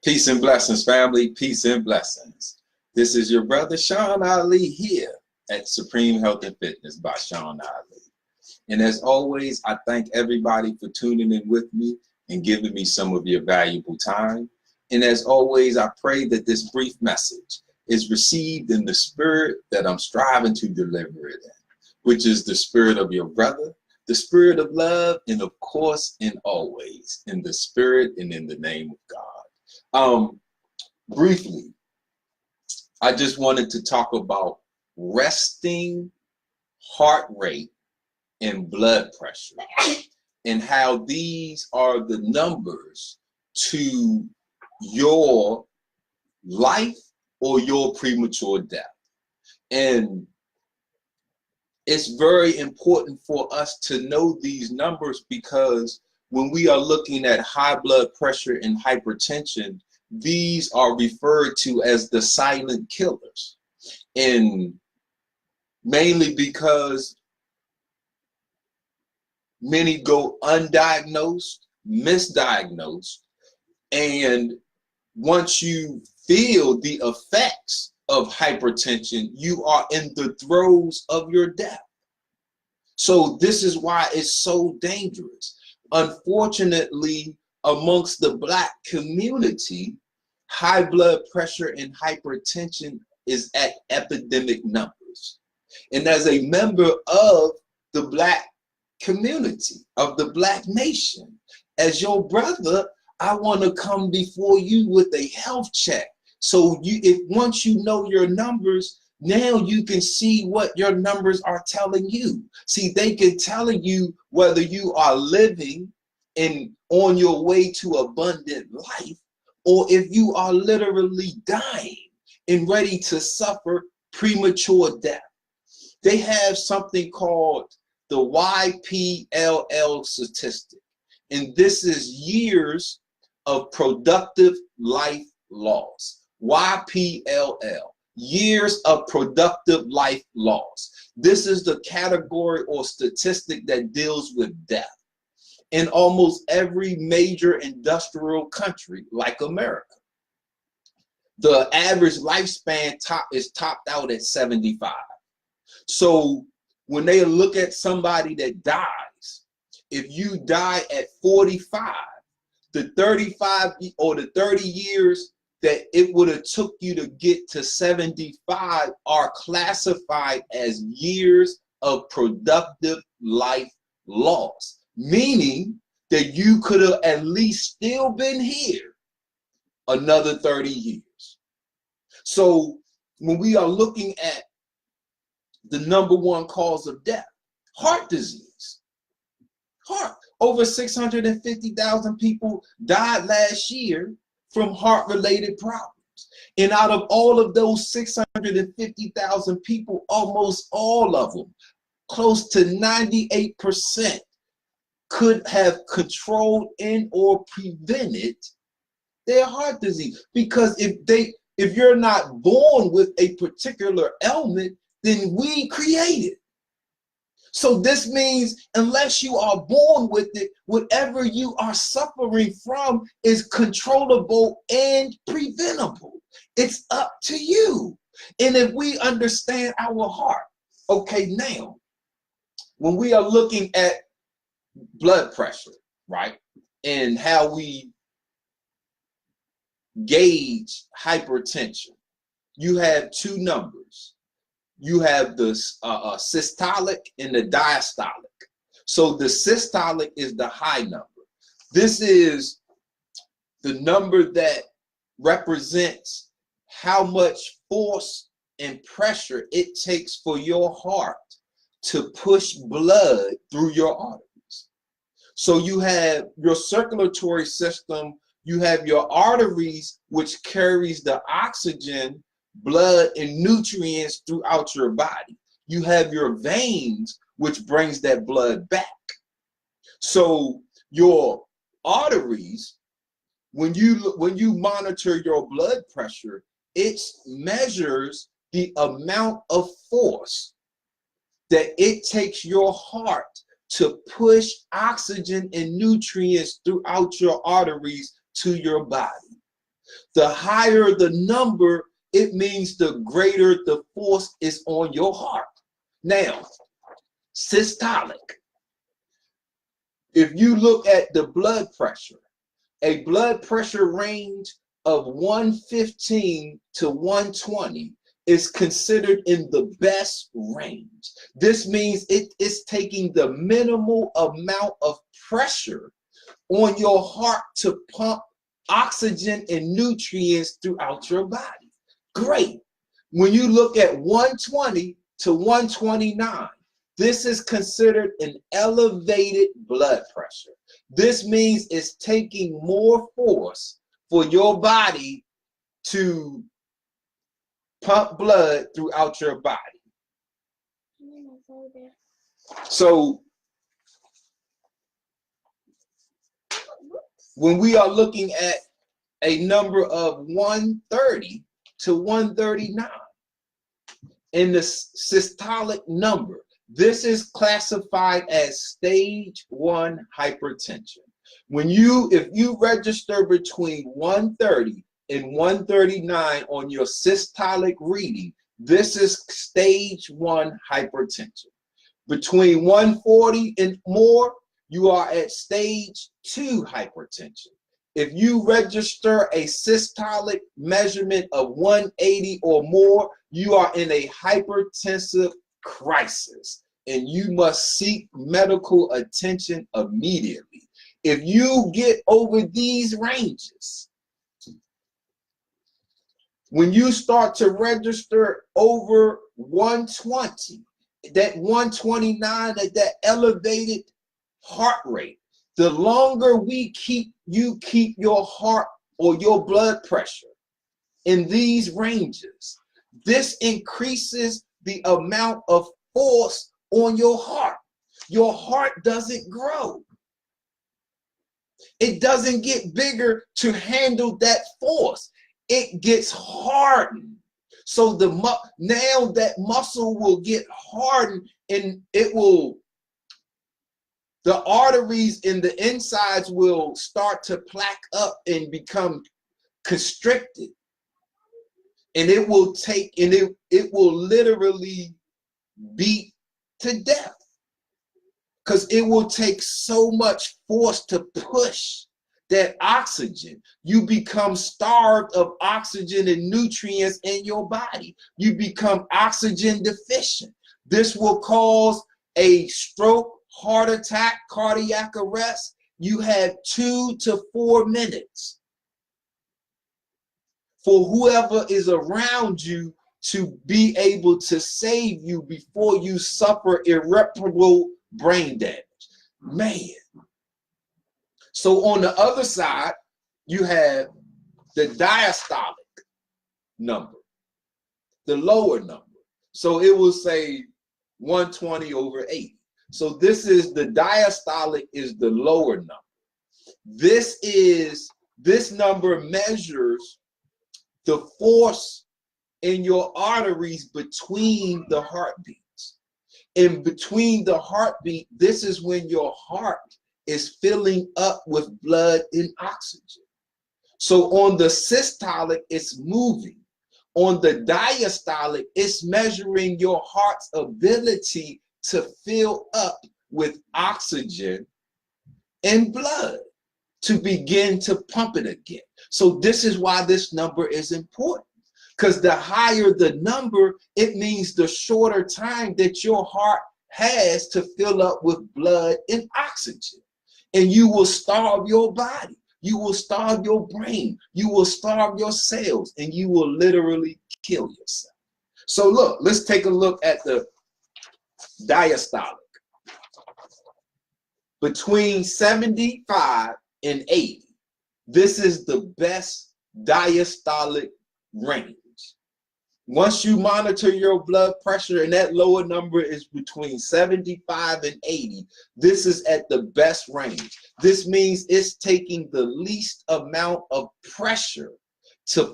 Peace and blessings, family. Peace and blessings. This is your brother Sean Ali here at Supreme Health and Fitness by Sean Ali. And as always, I thank everybody for tuning in with me and giving me some of your valuable time. And as always, I pray that this brief message is received in the spirit that I'm striving to deliver it in, which is the spirit of your brother, the spirit of love, and of course, and always, in the spirit and in the name of God. Briefly, I just wanted to talk about resting heart rate and blood pressure and how these are the numbers to your life or your premature death. And it's very important for us to know these numbers because when we are looking at high blood pressure and hypertension, these are referred to as the silent killers. And mainly because many go undiagnosed, misdiagnosed, and once you feel the effects of hypertension, you are in the throes of your death. So this is why it's so dangerous. Unfortunately, amongst the Black community, high blood pressure and hypertension is at epidemic numbers. And as a member of the Black community, of the Black nation, as your brother, I want to come before you with a health check. So once you know your numbers, now you can see what your numbers are telling you. See, they can tell you whether you are living and on your way to abundant life, or if you are literally dying and ready to suffer premature death. They have something called the YPLL statistic, and this is years of productive life loss. YPLL, years of productive life loss. This is the category or statistic that deals with death in almost every major industrial country like America. The average lifespan is topped out at 75. So when they look at somebody that dies, if you die at 45, the 35 or the 30 years that it would have took you to get to 75 are classified as years of productive life loss, meaning that you could have at least still been here another 30 years. So when we are looking at the #1 cause of death, heart disease, over 650,000 people died last year from heart-related problems. And out of all of those 650,000 people, almost all of them, close to 98%, could have controlled and or prevented their heart disease. Because if you're not born with a particular ailment, then we create it. So this means unless you are born with it, whatever you are suffering from is controllable and preventable. It's up to you. And if we understand our heart, okay, now, when we are looking at blood pressure, right, and how we gauge hypertension, you have two numbers. You have the systolic and the diastolic. So the systolic is the high number. This is the number that represents how much force and pressure it takes for your heart to push blood through your arteries. So you have your circulatory system, you have your arteries, which carries the oxygen, blood, and nutrients throughout your body. You have your veins, which brings that blood back. So your arteries, when you monitor your blood pressure, it measures the amount of force that it takes your heart to push oxygen and nutrients throughout your arteries to your body. The higher the number, it means the greater the force is on your heart. Now, systolic. If you look at the blood pressure, a blood pressure range of 115 to 120 is considered in the best range. This means it is taking the minimal amount of pressure on your heart to pump oxygen and nutrients throughout your body. Great. When you look at 120 to 129, this is considered an elevated blood pressure. This means it's taking more force for your body to pump blood throughout your body. So when we are looking at a number of 130 to 139 in the systolic number, this is classified as stage 1 hypertension. If you register between 130 and 139 on your systolic reading, this is stage 1 hypertension. Between 140 and more, you are at stage 2 hypertension. If you register a systolic measurement of 180 or more, you are in a hypertensive crisis and you must seek medical attention immediately. If you get over these ranges, when you start to register over 120, that 129, at that elevated heart rate, the longer you keep your heart or your blood pressure in these ranges, this increases the amount of force on your heart. Your heart doesn't grow. It doesn't get bigger to handle that force. It gets hardened. So now that muscle will get hardened and the arteries in the insides will start to plaque up and become constricted. And it will literally beat to death, because it will take so much force to push that oxygen. You become starved of oxygen and nutrients in your body. You become oxygen deficient. This will cause a stroke, heart attack, cardiac arrest. You have 2 to 4 minutes for whoever is around you to be able to save you before you suffer irreparable brain damage. Man. So on the other side, you have the diastolic number, the lower number. So it will say 120 over 80. So this diastolic is the lower number. This number measures the force in your arteries between the heartbeats. And between the heartbeat, this is when your heart is filling up with blood and oxygen. So on the systolic, it's moving. On the diastolic, it's measuring your heart's ability to fill up with oxygen and blood to begin to pump it again. So this is why this number is important. Because the higher the number, it means the shorter time that your heart has to fill up with blood and oxygen. And you will starve your body. You will starve your brain. You will starve your cells, and you will literally kill yourself. So look, let's take a look at the diastolic. Between 75 and 80, this is the best diastolic range. Once you monitor your blood pressure and that lower number is between 75 and 80, this is at the best range. This means it's taking the least amount of pressure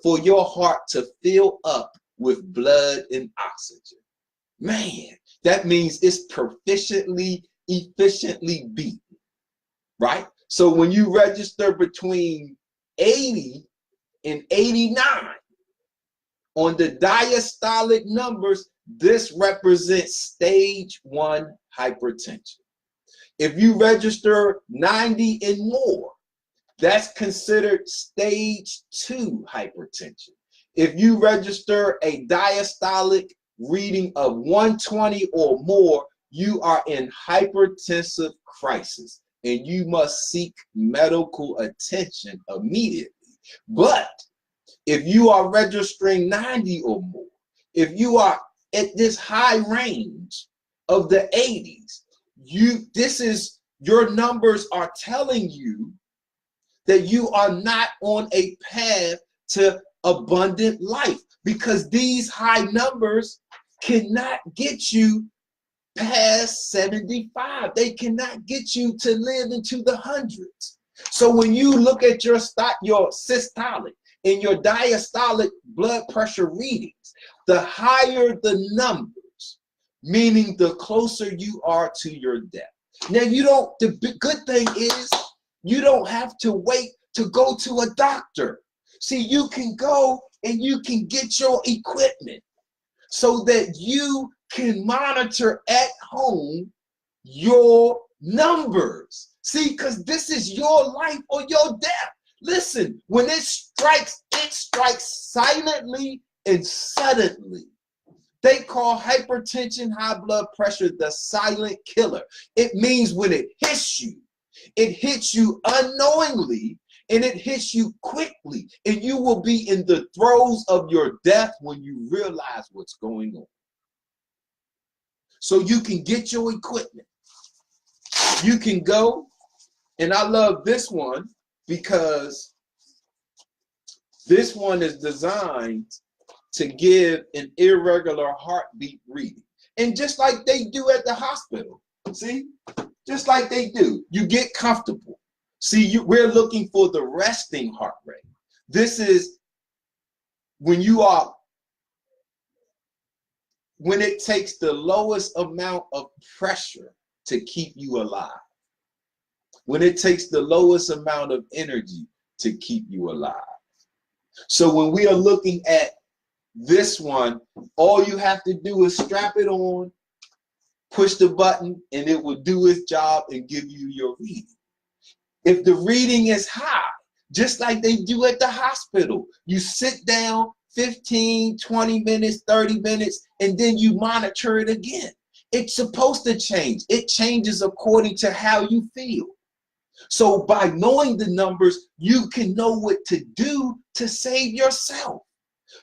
for your heart to fill up with blood and oxygen. Man, that means it's efficiently beaten, right? So when you register between 80 and 89 on the diastolic numbers, this represents stage 1 hypertension. If you register 90 and more, that's considered stage 2 hypertension. If you register a diastolic reading of 120 or more, you are in hypertensive crisis and you must seek medical attention immediately. But if you are registering 90 or more, if you are at this high range of the 80s, your numbers are telling you that you are not on a path to abundant life, because these high numbers cannot get you past 75. They cannot get you to live into the hundreds. So when you look at your systolic and your diastolic blood pressure readings, the higher the numbers, meaning the closer you are to your death. Now, the good thing is you don't have to wait to go to a doctor. See, you can go and you can get your equipment so that you can monitor at home your numbers. See, because this is your life or your death. Listen, when it strikes silently and suddenly. They call hypertension, high blood pressure, the silent killer. It means when it hits you unknowingly, and it hits you quickly, and you will be in the throes of your death when you realize what's going on. So you can get your equipment. You can go, and I love this one because this one is designed to give an irregular heartbeat reading. And just like they do at the hospital, see? Just like they do. You get comfortable. See, we're looking for the resting heart rate. This is when it takes the lowest amount of pressure to keep you alive. When it takes the lowest amount of energy to keep you alive. So when we are looking at this one, all you have to do is strap it on, push the button, and it will do its job and give you your reading. If the reading is high, just like they do at the hospital, you sit down 15, 20 minutes, 30 minutes, and then you monitor it again. It's supposed to change. It changes according to how you feel. So by knowing the numbers, you can know what to do to save yourself.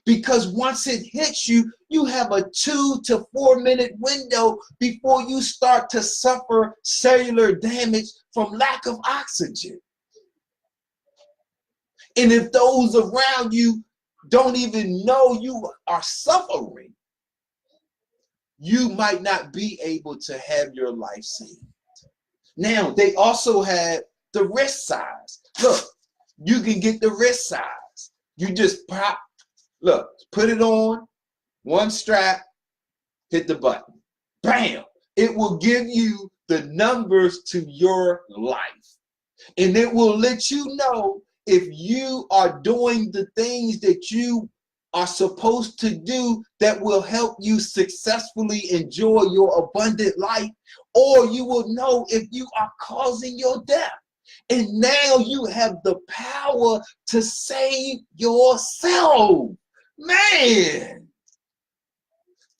Because once it hits you, you have a 2 to 4 minute window before you start to suffer cellular damage from lack of oxygen. And if those around you don't even know you are suffering, you might not be able to have your life saved. Now, they also have the wrist size. Look, you can get the wrist size. You just pop. Look, put it on, one strap, hit the button. Bam! It will give you the numbers to your life. And it will let you know if you are doing the things that you are supposed to do that will help you successfully enjoy your abundant life, or you will know if you are causing your death. And now you have the power to save yourself. Man,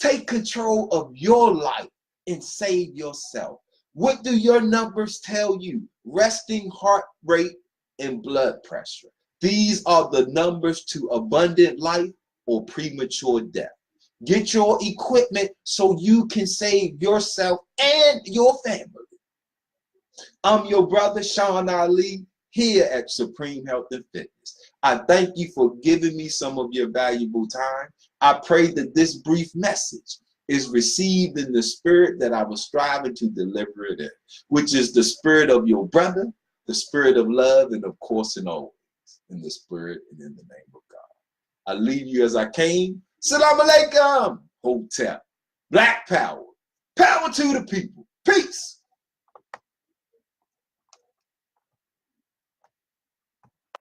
take control of your life and save yourself. What do your numbers tell you? Resting heart rate and blood pressure. These are the numbers to abundant life or premature death. Get your equipment so you can save yourself and your family. I'm your brother, Sean Ali, here at Supreme Health and Fitness. I thank you for giving me some of your valuable time. I pray that this brief message is received in the spirit that I was striving to deliver it in, which is the spirit of your brother, the spirit of love, and of course and always in the spirit and in the name of God. I leave you as I came. Salam alaikum. Hotel. Black power. Power to the people. Peace.